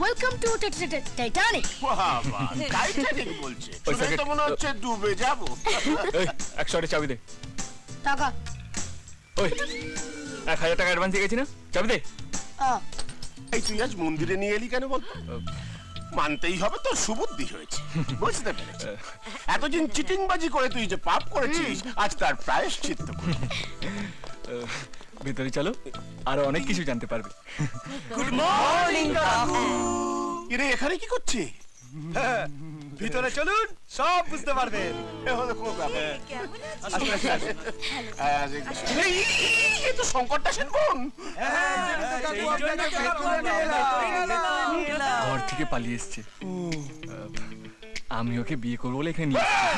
Welcome to Titanic. বাবা Titanic বলছে, শুনে তো মনে হচ্ছে ডুবে যাব। এই 100 চাবি দে। টাকা ওই 1000 টাকা অ্যাডভান্স দিয়ে গেছি না, চাবি দে। এই তুই আজ মন্দিরে নিয়ে এলি কেন বল? মানতেই হবে তোর সুবুদ্ধি হয়েছে, বুঝতে পেরেছি। এতদিন চিটিংবাজি করে তুই যে পাপ করেছিস, আজ তার প্রায়শ্চিত্ত করবি। ভেতরে চলো, আরো অনেক কিছু জানতে পারবে। গুড মর্নিং কাকু। এরে এখানে কি করছে? ভিতরে চলুন, সব বুঝতে পারবেন। এই তো শঙ্করটা সেন বোন। ঘর থেকে পালিয়ে এসছে। আমি ওকে বিয়ে করবো বলে এখানে নিয়ে এসেছি।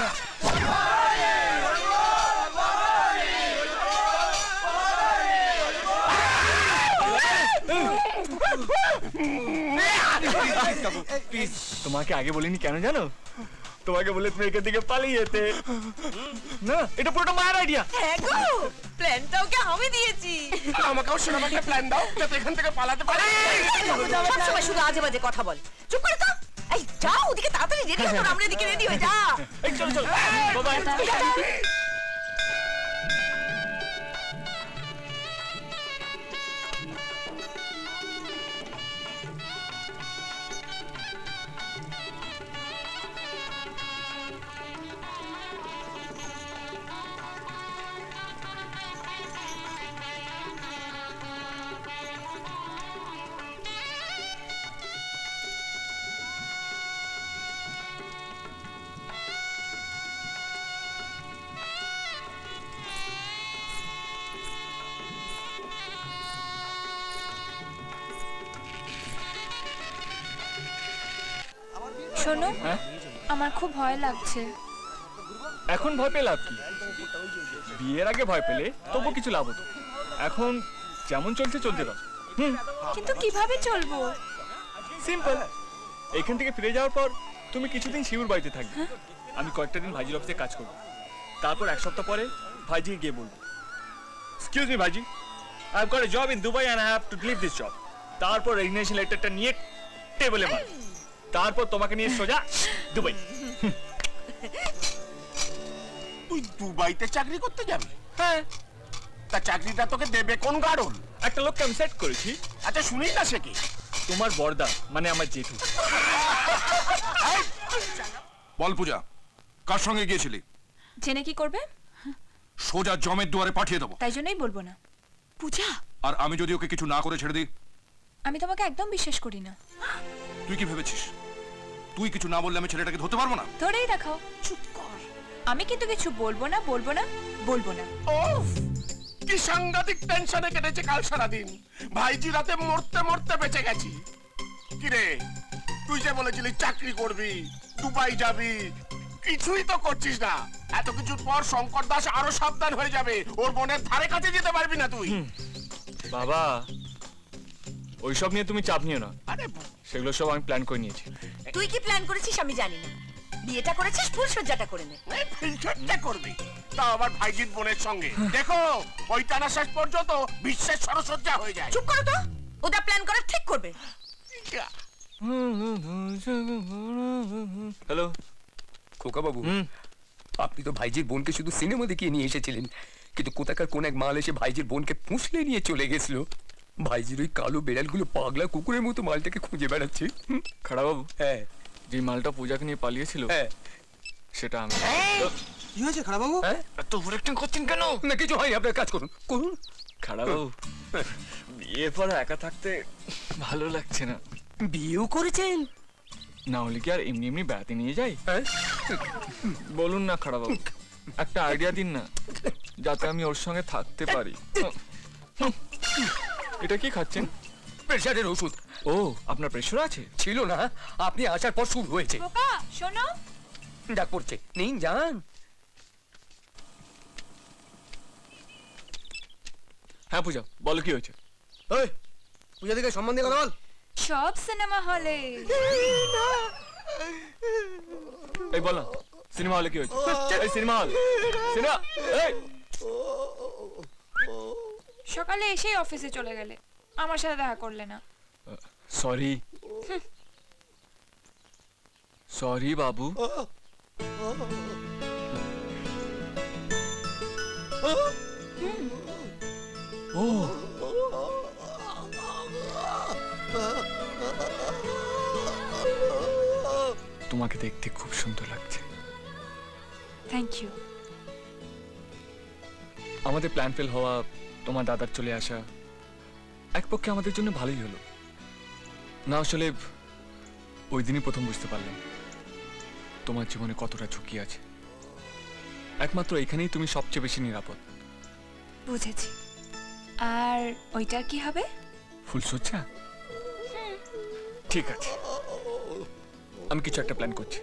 তোমাকে আগে বলিনি কেন জানো? তোমাকে বলে তুমি এখান থেকে পালিয়ে যেতে। না, এটা পুরোটা মায়ের আইডিয়া। হ্যাঁ গো, প্ল্যানটা ওকে আমি দিয়েছি। আমাকেও সেরকম একটা প্ল্যান দাও যাতে এখান থেকে পালাতে পারি। সবসময় শুধু আজে বাজে কথা বল। চুপ করে তো। এই যাও ওদিকে তাড়াতাড়ি রেডি হও, আমরা এদিকে রেডি হয়ে যা। এই চলো চলো, বাবা। শোনো, হ্যাঁ? আমার খুব ভয় লাগছে। এখন ভয় পেয়ে লাভ কি? বিয়ের আগে ভয় পেলে তবু কিছু লাভ হতো। এখন যেমন চলছে চলতে দাও। কিন্তু কিভাবে চলবো? সিম্পল। এখান থেকে ফিরে যাওয়ার পর তুমি কিছুদিন শিউর বাড়িতে থাকবে। আমি কয়েকটা দিন ভাইজির অফিসে কাজ করবো। তারপর 1 সপ্তাহ পরে ভাইজিকে গিয়ে বলবো, এক্সকিউজ মি ভাইজি, I have got a job in Dubai and I have to leave this job. তারপর রেজিগনেশন লেটারটা নিয়ে টেবলে মার। তারপর তোমাকে নিয়ে সোজা দুবাই। তুই দুবাইতে চাকরি করতে যাবি? হ্যাঁ, তা চাকরিটা তোকে দেবে কোন গাড়ল? একটা লোককে আমি সেট করেছি। আচ্ছা শুনি না সে কি? তোমার বড়দা, মানে আমার জেঠু। বল পূজা, কার সঙ্গে গিয়েছিলি? জেনে কি করবে? সোজা জমের দুয়ারে পাঠিয়ে দেবো। তাই জন্যই বলবো না। পূজা, আর আমি যদি ওকে কিছু না করে ছেড়ে দিই? আমি তোমাকে একদম বিশ্বাস করি না। তুই কি ভেবেছিস তুই কিছু না বললে আমি ছেলেটাকে ধরতে পারবো না? ধরেই দেখাও। চুপ কর। আমি কিন্তু কিছু বলবো না, বলবো না, বলবো না। ওফ, কি সাংঘাতিক টেনশনে কেটেছে কাল সারাদিন। ভাইজি রাতে মরতে মরতে বেঁচে গেছি। কিরে, তুই যে বলেছিলি চাকরি করবি, দুবাই যাবি, কিছুই তো করছিস না। এত কিছুর পর শঙ্কর দাস আরো সাবধান হয়ে যাবে। ওর বোনের ধারে কাছে যেতে পারবি না তুই। বাবা, ওইসব নিয়ে তুমি চাপ নিও না। আরে সেগুলো সব আমি প্ল্যান করে নিয়েছি। তুই কি প্ল্যান করেছিস আমি জানি না। বিয়েটা করেছিস, ফুলসজ্জাটা করে নে। ফিল্টারটা করবি, তা আবার ভাইজির বোনের সঙ্গে। দেখো ওই টানা শেষ পর্যন্ত বিশ্বের সরসজ্জা হয়ে যায়। চুপ করো তো। ওটা প্ল্যান করা ঠিক করবে। হ্যালো খোকা বাবু, হুম, আপনি তো ভাইজির বোনকে শুধু সিনেমা দেখিয়ে নিয়ে এসেছিলেন, কিন্তু কোথাকার কোন এক মাল এসে ভাইজির বোনকে পুষলে নিয়ে চলে গেছিল। ভাইজির ওই কালো বেড়ালগুলো পাগলা কুকুরের মতো মালটাকে খুঁজে বেড়াচ্ছে। খাড়া বাবু, হ্যাঁ যে মালটা পূজাকে নিয়ে পালিয়েছিল হ্যাঁ সেটা আমি। কি হয়েছে খারাপ বাবু? হ্যাঁ, এত ওভারঅ্যাক্টিং করছেন কেন? না কিছু হয়, আপনার কাজ করুন করুন। খাড়া বাবু, বিয়ের পর একা থাকতে ভালো লাগছে না। বিয়েও করেছেন? না হলে কি আর এমনি এমনি বেড়াতে নিয়ে যাই? হ্যাঁ, বলুন না খাড়া বাবু, একটা আইডিয়া দিন না যাতে আমি ওর সঙ্গে থাকতে পারি। এটা কি খাচ্ছেন? প্রেশারের ওষুধ। ও, আপনার প্রেশার আছে? ছিল না, আপনি আসার পর শুরু হয়েছে। খোকা, শোনো। ডাক পড়ছে, নিন যান। হ্যাঁ পূজা, বলো কি হয়েছে? ওই পূজা দিকে সম্মান দিয়ে কথা বল। সব সিনেমা হলে। এই বলো, সিনেমা হলে কি হয়েছে? এই সিনেমা হল, সিনেমা, এই সকালে এসেই অফিসে চলে গেলে, আমার সাথে দেখা করলে না। সরি সরি বাবু। ও তোমাকে দেখতে খুব সুন্দর লাগছে। Thank you. আমাদের প্ল্যান ফেল হওয়া, তোমার দাদার চলে আসা এক পক্ষে আমাদের জন্য ভালোই হলো না। আসলে ওই দিনই প্রথম বুঝতে পারলাম তোমার জীবনে কতটা ঝুঁকি আছে। একমাত্র এখানেই তুমি সবচেয়ে বেশি নিরাপদ। বুঝেছি। আর ওইটার কি হবে? ফুলসজ্জা? ঠিক আছে, আমি কিছু একটা প্ল্যান করছি।